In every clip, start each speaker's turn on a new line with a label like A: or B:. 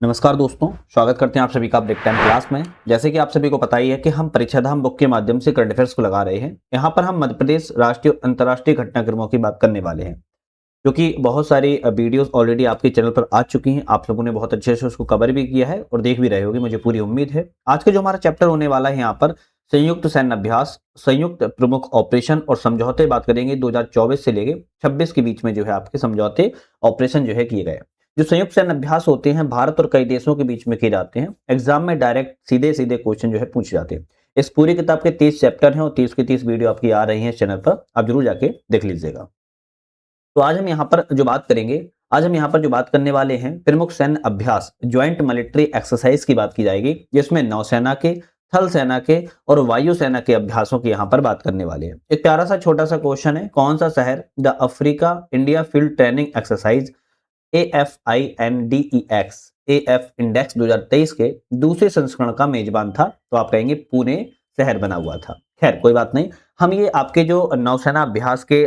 A: नमस्कार दोस्तों, स्वागत करते हैं आप सभी का ब्रेक टाइम क्लास में। जैसे कि आप सभी को पता ही है कि हम परीक्षा धाम बुक के माध्यम से करंट अफेयर्स को लगा रहे हैं। यहाँ पर हम मध्य प्रदेश राष्ट्रीय और अंतर्राष्ट्रीय घटनाक्रमों की बात करने वाले हैं, क्योंकि बहुत सारी वीडियोस ऑलरेडी आपके चैनल पर आ चुकी हैं। आप लोगों ने बहुत अच्छे से उसको कवर भी किया है और देख भी रहे होगे, मुझे पूरी उम्मीद है। आज का जो हमारा चैप्टर होने वाला है, यहाँ पर संयुक्त सैन्य अभ्यास, संयुक्त प्रमुख ऑपरेशन और समझौते बात करेंगे। 2024 से लेके 26 के बीच में जो है आपके समझौते ऑपरेशन जो है किए गए। जो संयुक्त सैन्य अभ्यास होते हैं भारत और कई देशों के बीच में किए जाते हैं। एग्जाम में डायरेक्ट सीधे सीधे क्वेश्चन जो है पूछे जाते हैं। इस पूरी किताब के 30 चैप्टर हैं और 30 की 30 वीडियो आपकी आ रही है चैनल पर, आप जरूर जाके देख लीजिएगा। तो आज हम यहाँ पर जो बात करेंगे, आज हम यहाँ पर जो बात करने वाले हैं, प्रमुख सैन्य अभ्यास ज्वाइंट मिलिट्री एक्सरसाइज की बात की जाएगी, जिसमें नौसेना के, थल सेना के और वायु सेना के अभ्यासों की यहाँ पर बात करने वाले हैं। एक प्यारा सा छोटा सा क्वेश्चन है, कौन सा शहर the Africa India field training exercise AFINDEX AF index 2023 के दूसरे संस्करण का मेजबान था? तो आप कहेंगे पुणे शहर बना हुआ था। खैर कोई बात नहीं, हम ये आपके जो नौसेना अभ्यास के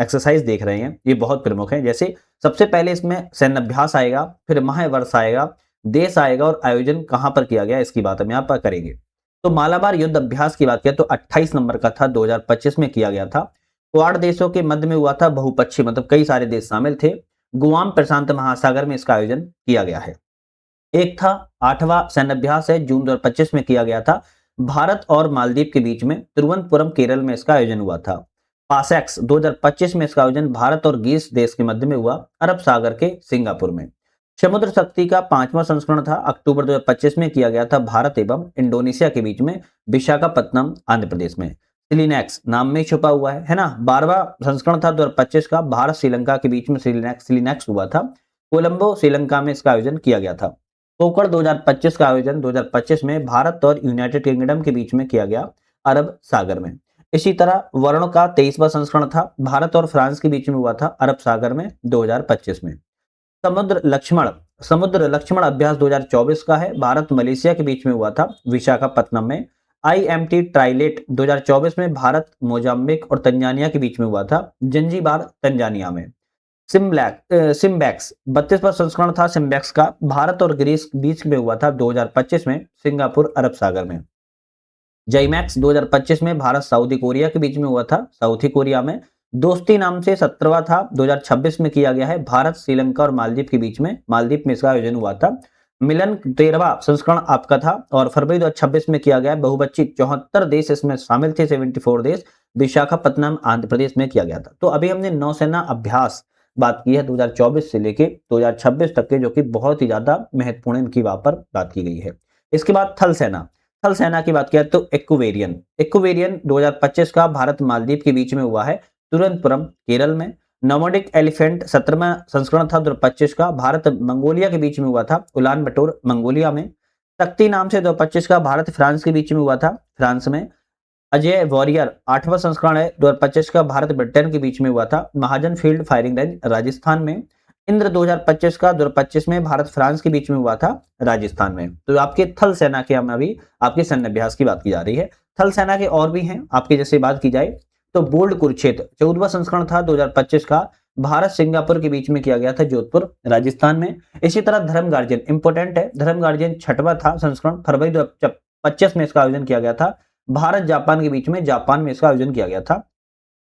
A: एक्सरसाइज देख रहे हैं, ये बहुत प्रमुख है। जैसे सबसे पहले इसमें सैन्य अभ्यास आएगा, फिर महावर्ष आएगा, देश आएगा और आयोजन कहां पर किया गया इसकी बात हम यहाँ पर करेंगे। तो मालाबार युद्ध अभ्यास की बात किया तो 28 नंबर का था, 2025 में किया गया था। क्वाड देशों के मध्य में हुआ था, बहुपक्षीय मतलब कई सारे देश शामिल थे। गुआम प्रशांत महासागर में इसका आयोजन किया गया है। एक था 8वां सैन्य अभ्यास है, जून 2025 में किया गया था। भारत और मालदीव के बीच में तिरुवनंतपुरम केरल में इसका आयोजन हुआ था। पासेक्स 2025 में इसका आयोजन भारत और ग्रीस देश के मध्य में हुआ, अरब सागर के सिंगापुर में। समुद्र शक्ति का 5वां संस्करण था, अक्टूबर 2025 में किया गया था, भारत एवं इंडोनेशिया के बीच में, विशाखापत्तनम आंध्र प्रदेश में। सिलिनेक्स नाम में छुपा हुआ है ना। 12वां संस्करण था 2025 का, भारत श्रीलंका के बीच में सिलिनेक्स हुआ था। कोलंबो श्रीलंका में इसका आयोजन किया गया था। पोकड़ 2025 का आयोजन 2025 में भारत और यूनाइटेड किंगडम के बीच में किया गया, अरब सागर में। इसी तरह वर्ण का 23वां संस्करण था, भारत और फ्रांस के बीच में हुआ था, अरब सागर में 2025 में। समुद्र लक्ष्मण अभ्यास 2024 का है, भारत मलेशिया के बीच में हुआ था, विशाखापत्तनम में। IMT ट्राइलेट 2024 में भारत, मोजाम्बिक और तंजानिया के बीच में हुआ था, जंजीबार तंजानिया में। सिम्बैक्स 32वां संस्करण था सिम्बैक्स का, भारत और ग्रीस बीच में हुआ था 2025 में, सिंगापुर अरब सागर में। जाइमैक्स 2025 में भारत सऊदी कोरिया के बीच में हुआ था, साउथी कोरिया में। दोस्ती नाम से 17वां था, 2026 में किया गया है, भारत श्रीलंका और मालदीव के बीच में, मालदीव में इसका आयोजन हुआ था। मिलन 13वां संस्करण आपका था और फरवरी 2026 में किया गया। बहुपक्षीय 74 देश इसमें शामिल थे, 74 देश, विशाखापत्तनम आंध्र प्रदेश में किया गया था। तो अभी हमने नौसेना अभ्यास बात की है 2024 से लेके 2026 तक के, जो कि बहुत ही ज्यादा महत्वपूर्ण इनकी वहां पर बात की गई है। इसके बाद थल सेना की बात किया तो इक्वेरियन 2025 का भारत मालदीव के बीच में हुआ है, तिरुवनंतपुरम केरल में। नोमैडिक एलिफेंट 17वां संस्करण था 2025 का, भारत मंगोलिया के बीच में हुआ था, उलान बटोर मंगोलिया में। शक्ति नाम से 2025 का भारत फ्रांस के बीच में हुआ था, फ्रांस में। अजय वॉरियर 8वां संस्करण है 2025 का, भारत ब्रिटेन के बीच में हुआ था, महाजन फील्ड फायरिंग रेंज राजस्थान में। इंद्र 2025 का 2025 में भारत फ्रांस के बीच में हुआ था, राजस्थान में। तो आपके थल सेना के, हम अभी आपके सैन्य अभ्यास की बात की जा रही है। थल सेना के और भी हैं आपके, जैसे बात की जाए तो बोल्ड कुरुक्षेत्र 14वां संस्करण था 2025 का, भारत सिंगापुर के बीच में किया गया था, जोधपुर राजस्थान में। इसी तरह धर्म गार्जियन इंपोर्टेंट है, धर्म गार्जियन 6वां था संस्करण, फरवरी 2025 में इसका आयोजन किया गया था, भारत जापान के बीच में, जापान में इसका आयोजन किया गया था।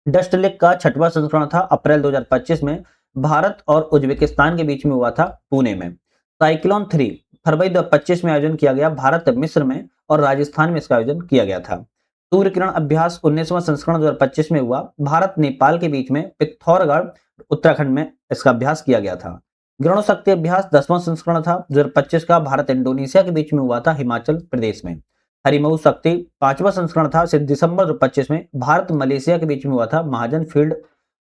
A: डस्ट लेक का 6वां संस्करण था, अप्रैल 2025 में, भारत और उज्बेकिस्तान के बीच में हुआ था, पुणे में। साइक्लोन 3 फरवरी 2025 में आयोजन किया गया, भारत मिस्र में और राजस्थान में इसका आयोजन किया गया था। सूर्य किरण अभ्यास 19वां संस्करण 2025 में हुआ, भारत नेपाल के बीच में, पिथौरागढ़ उत्तराखंड में इसका अभ्यास किया गया था। गरुड़ शक्ति अभ्यास 10वां संस्करण था 2025 का, भारत इंडोनेशिया के बीच में हुआ था, हिमाचल प्रदेश में। हरिमऊ शक्ति 5वां संस्करण था, दिसंबर 2025 में, भारत मलेशिया के बीच में हुआ था, महाजन फील्ड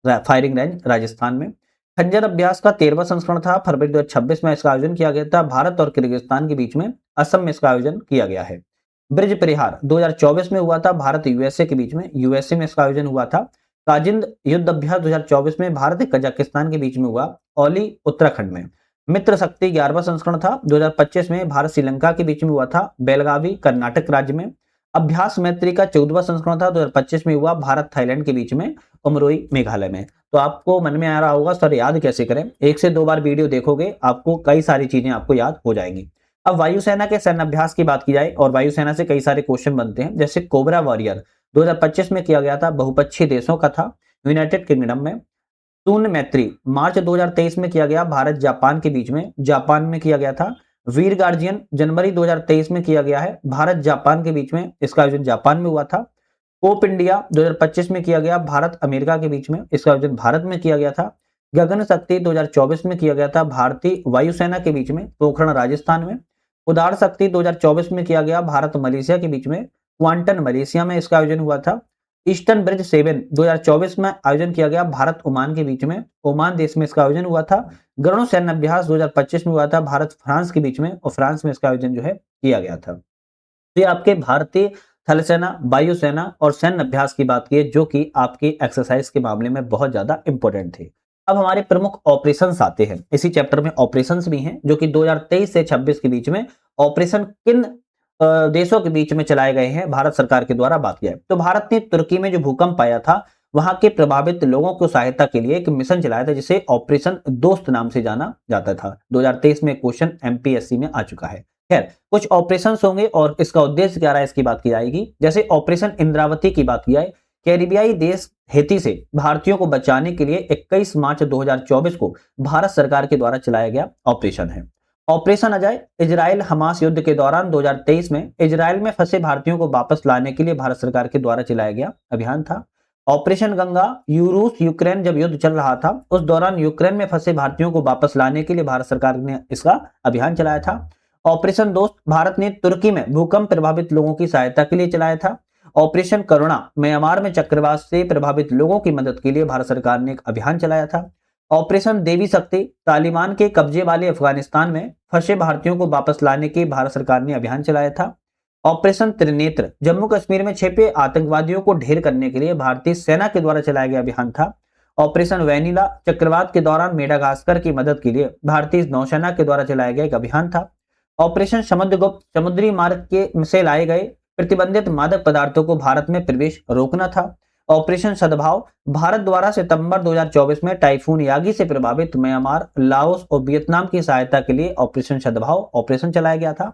A: फायरिंग रेंज राजस्थान में। खंजर अभ्यास का 13वां संस्करण था, फरवरी 2026 में इसका आयोजन किया गया था, भारत और किर्गिस्तान के बीच में, असम में इसका आयोजन किया गया है। ब्रिज परिहार 2024 में हुआ था, भारत यूएसए के बीच में, यूएसए में इसका आयोजन हुआ था। काजिंद युद्ध अभ्यास 2024 में भारत कजाकिस्तान के बीच में हुआ, औली उत्तराखंड में। मित्र शक्ति 11वां संस्करण था 2025 में, भारत श्रीलंका के बीच में हुआ था, बेलगावी कर्नाटक राज्य में। अभ्यास मैत्री का 14वां संस्करण था 2025 में हुआ, भारत थाईलैंड के बीच में, उमरोई मेघालय में। तो तो आपको मन में आ रहा होगा सर याद कैसे करें। 1 से 2 बार वीडियो देखोगे आपको कई सारी चीजें आपको याद हो जाएंगी। अब वायुसेना के सैन्य अभ्यास की बात की जाए और वायुसेना से कई सारे क्वेश्चन बनते हैं, जैसे कोबरा वॉरियर 2025 में किया गया था, बहुपक्षीय देशों का था, यूनाइटेड किंगडम में। शून्य मैत्री मार्च 2023 में किया गया, भारत जापान के बीच में, जापान में किया गया था। वीर गार्जियन जनवरी 2023 में किया गया है, भारत जापान के बीच में, इसका आयोजन जापान में हुआ था। कोप इंडिया 2025 में किया गया, भारत अमेरिका के बीच में, इसका आयोजन भारत में किया गया था। गगन शक्ति 2024 में किया गया था, भारतीय वायुसेना के बीच में, पोखरण राजस्थान में। उदार शक्ति 2024 में किया गया, भारत मलेशिया के बीच में, क्वांटन मलेशिया में इसका आयोजन हुआ था। ईस्टर्न ब्रिज 7 2024 में आयोजन किया गया, भारत ओमान के बीच में, ओमान देश में इसका आयोजन हुआ था। गरुड़ सैन्य अभ्यास 2025 में हुआ था, भारत फ्रांस के बीच में, और फ्रांस में इसका आयोजन जो है किया गया था। ये आपके भारतीय थल सेना, वायुसेना और सैन्य अभ्यास की बात की है, जो कि आपकी एक्सरसाइज के मामले में बहुत ज्यादा इंपॉर्टेंट थे। अब हमारे प्रमुख ऑपरेशंस आते हैं, इसी चैप्टर में ऑपरेशंस भी हैं, जो कि 2023 से 26 के बीच में ऑपरेशन किन देशों के बीच में चलाए गए हैं भारत सरकार के द्वारा बात किया है। तो भारत ने तुर्की में जो भूकंप आया था वहां के प्रभावित लोगों को सहायता के लिए एक मिशन चलाया था, जिसे ऑपरेशन दोस्त नाम से जाना जाता था। 2023 में क्वेश्चन एमपीएससी में आ चुका है। खैर, कुछ ऑपरेशंस होंगे और इसका उद्देश्य क्या रहा है इसकी बात की जाएगी। जैसे ऑपरेशन इंद्रावती की बात की जाए, कैरिबियाई देश हेती से भारतीयों को बचाने के लिए 21 मार्च 2024 को भारत सरकार के द्वारा चलाया गया ऑपरेशन है। ऑपरेशन अजय इजराइल हमास युद्ध के दौरान 2023 में इजराइल में फंसे भारतीयों को वापस लाने के लिए भारत सरकार के द्वारा चलाया गया अभियान था। ऑपरेशन गंगा रूस यूक्रेन जब युद्ध चल रहा था उस दौरान यूक्रेन में फंसे भारतीयों को वापस लाने के लिए भारत सरकार ने इसका अभियान चलाया था। ऑपरेशन दोस्त भारत ने तुर्की में भूकंप प्रभावित लोगों की सहायता के लिए चलाया था। ऑपरेशन करुणा म्यांमार में चक्रवात से प्रभावित लोगों की मदद के लिए भारत सरकार ने एक अभियान चलाया था। ऑपरेशन देवी शक्ति तालिबान के कब्जे वाले अफगानिस्तान में फंसे भारतीयों को वापस लाने के भारत सरकार ने अभियान चलाया था। ऑपरेशन त्रिनेत्र जम्मू कश्मीर में छिपे आतंकवादियों को ढेर करने के लिए भारतीय सेना के द्वारा चलाया गया अभियान था। ऑपरेशन वैनिला चक्रवात के दौरान मेडागास्कर की मदद के लिए भारतीय नौसेना के द्वारा चलाया गया एक अभियान था। ऑपरेशन समुद्रगुप्त समुद्री मार्ग के से लाए गए प्रतिबंधित मादक पदार्थों को भारत में प्रवेश रोकना था। ऑपरेशन सद्भाव भारत द्वारा सितंबर 2024 में टाइफून यागी से प्रभावित म्यांमार, लाओस और वियतनाम की सहायता के लिए ऑपरेशन सद्भाव ऑपरेशन चलाया गया था।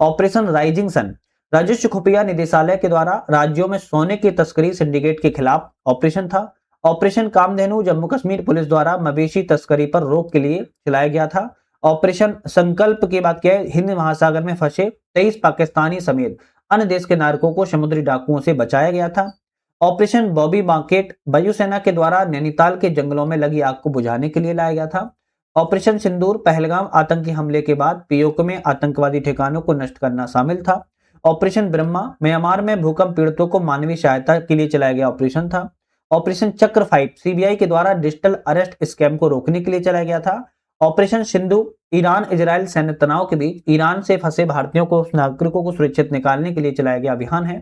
A: ऑपरेशन राइजिंग सन राजस्व खुफिया निदेशालय के द्वारा राज्यों में सोने की तस्करी सिंडिकेट के खिलाफ ऑपरेशन था। ऑपरेशन कामधेनु जम्मू कश्मीर पुलिस द्वारा मवेशी तस्करी पर रोक के लिए चलाया गया था। ऑपरेशन संकल्प की बात किया, हिंद महासागर में फंसे 23 पाकिस्तानी समेत अन्य देश के नागरिकों को समुद्री डाकुओं से बचाया गया था। ऑपरेशन बॉबी मार्केट वायुसेना के द्वारा नैनीताल के जंगलों में लगी आग को बुझाने के लिए लाया गया था। ऑपरेशन सिंदूर पहलगाम आतंकी हमले के बाद पीओके में आतंकवादी ठिकानों को नष्ट करना शामिल था। ऑपरेशन ब्रह्मा म्यांमार में भूकंप पीड़ितों को मानवीय सहायता के लिए चलाया गया ऑपरेशन था। ऑपरेशन चक्र फाइट सीबीआई के द्वारा डिजिटल अरेस्ट स्कैम को रोकने के लिए चलाया गया था। ऑपरेशन सिंधु ईरान इजराइल सैन्य तनाव के बीच ईरान से फंसे भारतीयों को नागरिकों को सुरक्षित निकालने के लिए चलाया गया अभियान है।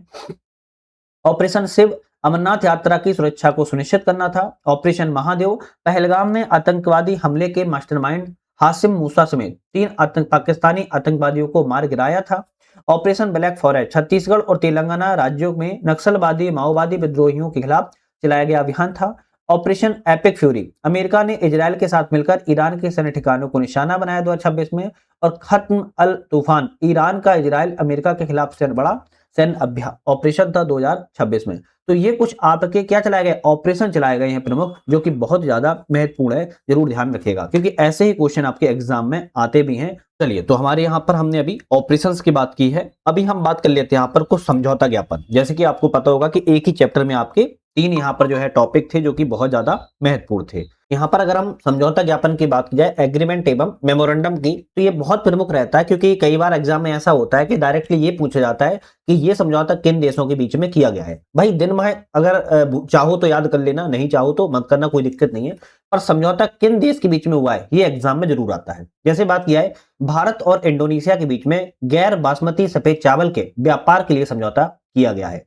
A: ऑपरेशन शिव अमरनाथ यात्रा की सुरक्षा को सुनिश्चित करना था। ऑपरेशन महादेव पहलगाम में आतंकवादी हमले के मास्टरमाइंड हासिम मूसा समेत 3 पाकिस्तानी आतंकवादियों को मार गिराया था। ऑपरेशन ब्लैक फॉरेस्ट छत्तीसगढ़ और तेलंगाना राज्यों में नक्सलवादी माओवादी विद्रोहियों के खिलाफ चलाया गया अभियान था। ऑपरेशन एपिक फ्यूरी अमेरिका ने इजराइल के साथ मिलकर ईरान के सैन्य ठिकानों को निशाना बनाया 2026 में। और खत्म अल तूफान ईरान का इजराइल अमेरिका के खिलाफ बड़ा सैन्य अभ्यास ऑपरेशन था 2026 में। तो ये कुछ आपके क्या चलाए गए ऑपरेशन चलाए गए हैं प्रमुख, जो कि बहुत ज्यादा महत्वपूर्ण है, जरूर ध्यान रखिएगा क्योंकि ऐसे ही क्वेश्चन आपके एग्जाम में आते भी हैं। चलिए, तो हमारे यहाँ पर हमने अभी ऑपरेशंस की बात की है, अभी हम बात कर लेते हैं यहाँ पर कुछ समझौता ज्ञापन। जैसे कि आपको पता होगा कि एक ही चैप्टर में आपके 3 यहाँ पर जो है टॉपिक थे जो कि बहुत ज्यादा महत्वपूर्ण थे। यहाँ पर अगर हम समझौता ज्ञापन की बात की जाए एग्रीमेंट एवं मेमोरेंडम की, तो ये बहुत प्रमुख रहता है क्योंकि कई बार एग्जाम में ऐसा होता है कि डायरेक्टली ये पूछा जाता है कि ये समझौता किन देशों के बीच में किया गया है। भाई दिन में अगर चाहो तो याद कर लेना, नहीं चाहो तो मत करना, कोई दिक्कत नहीं है, पर समझौता किन देश के बीच में हुआ है ये एग्जाम में जरूर आता है। जैसे बात किया है भारत और इंडोनेशिया के बीच में गैर बासमती सफेद चावल के व्यापार के लिए समझौता किया गया है।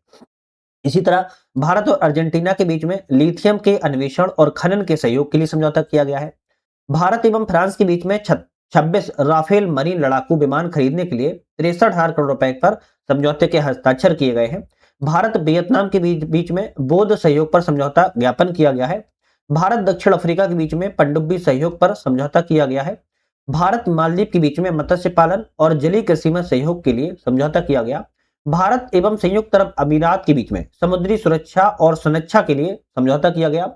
A: इसी तरह भारत और अर्जेंटीना के बीच में लिथियम के अन्वेषण और खनन के सहयोग के लिए समझौता किया गया है। भारत एवं फ्रांस के बीच में 26 राफेल मरीन लड़ाकू विमान खरीदने के लिए 63,000 करोड़ रुपए पर समझौते के हस्ताक्षर किए गए हैं। भारत वियतनाम के बीच में बौद्ध सहयोग पर समझौता ज्ञापन किया गया है। भारत दक्षिण अफ्रीका के बीच में पनडुब्बी सहयोग पर समझौता किया गया है। भारत मालदीव के बीच में मत्स्य पालन और जलीय कृषि में सहयोग के लिए समझौता किया गया। भारत एवं संयुक्त अरब अमीरात के बीच में समुद्री सुरक्षा और सुरक्षा के लिए समझौता किया गया।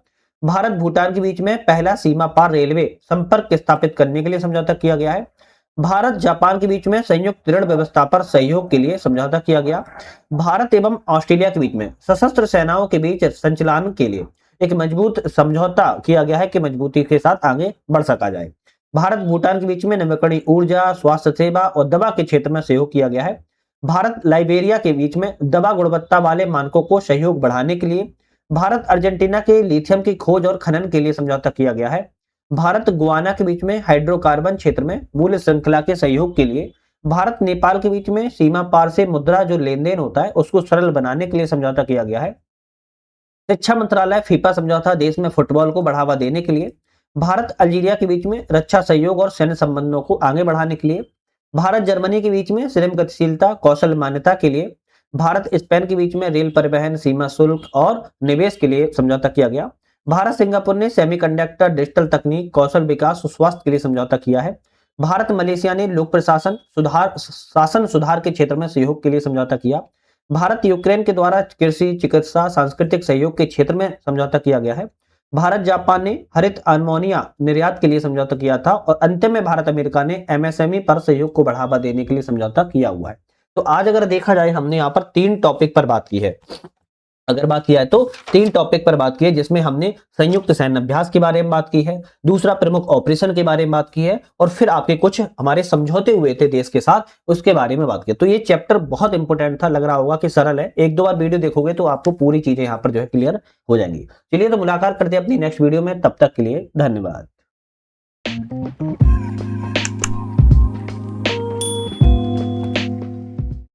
A: भारत भूटान के बीच में पहला सीमा पार रेलवे संपर्क स्थापित करने के लिए समझौता किया गया है। भारत जापान के बीच में संयुक्त ऋण व्यवस्था पर सहयोग के लिए समझौता किया गया। भारत एवं ऑस्ट्रेलिया के बीच में सशस्त्र सेनाओं के बीच संचालन के लिए एक मजबूत समझौता किया गया है कि मजबूती के साथ आगे बढ़ सका जाए। भारत भूटान के बीच में नवीकरणीय ऊर्जा, स्वास्थ्य सेवा और दवा के क्षेत्र में सहयोग किया गया है। भारत लाइबेरिया के बीच में दवा गुणवत्ता वाले मानकों को सहयोग बढ़ाने के लिए, भारत अर्जेंटीना के लिथियम की खोज और खनन के लिए समझौता किया गया है। भारत गुआना के बीच में हाइड्रोकार्बन क्षेत्र में मूल्य श्रृंखला के सहयोग के लिए, भारत नेपाल के बीच में सीमा पार से मुद्रा जो लेन देन होता है उसको सरल बनाने के लिए समझौता किया गया है। शिक्षा मंत्रालय फीफा समझौता देश में फुटबॉल को बढ़ावा देने के लिए, भारत अल्जीरिया के बीच में रक्षा सहयोग और सैन्य संबंधों को आगे बढ़ाने के लिए, भारत जर्मनी के बीच में श्रम गतिशीलता कौशल मान्यता के लिए, भारत स्पेन के बीच में रेल परिवहन सीमा शुल्क और निवेश के लिए समझौता किया गया। भारत सिंगापुर ने सेमीकंडक्टर डिजिटल तकनीक कौशल विकास और स्वास्थ्य के लिए समझौता किया है। भारत मलेशिया ने लोक प्रशासन सुधार शासन सुधार के क्षेत्र में सहयोग के लिए समझौता किया। भारत यूक्रेन के द्वारा कृषि चिकित्सा सांस्कृतिक सहयोग के क्षेत्र में समझौता किया गया है। भारत जापान ने हरित अमोनिया निर्यात के लिए समझौता किया था और अंतिम में भारत अमेरिका ने एमएसएमई पर सहयोग को बढ़ावा देने के लिए समझौता किया हुआ है। तो आज अगर देखा जाए हमने यहाँ पर 3 टॉपिक पर बात की है। अगर बात किया है तो 3 टॉपिक पर बात की है, जिसमें हमने संयुक्त सैन्य अभ्यास के बारे में बात की है, दूसरा प्रमुख ऑपरेशन के बारे में बात की है और फिर आपके कुछ हमारे समझौते हुए थे देश के साथ उसके बारे में बात की। तो ये चैप्टर बहुत इंपॉर्टेंट था, लग रहा होगा कि सरल है, 1-2 बार वीडियो देखोगे तो आपको पूरी चीजें यहाँ पर जो है क्लियर हो जाएंगी। चलिए तो मुलाकात करते हैं अपनी नेक्स्ट वीडियो में, तब तक के लिए धन्यवाद।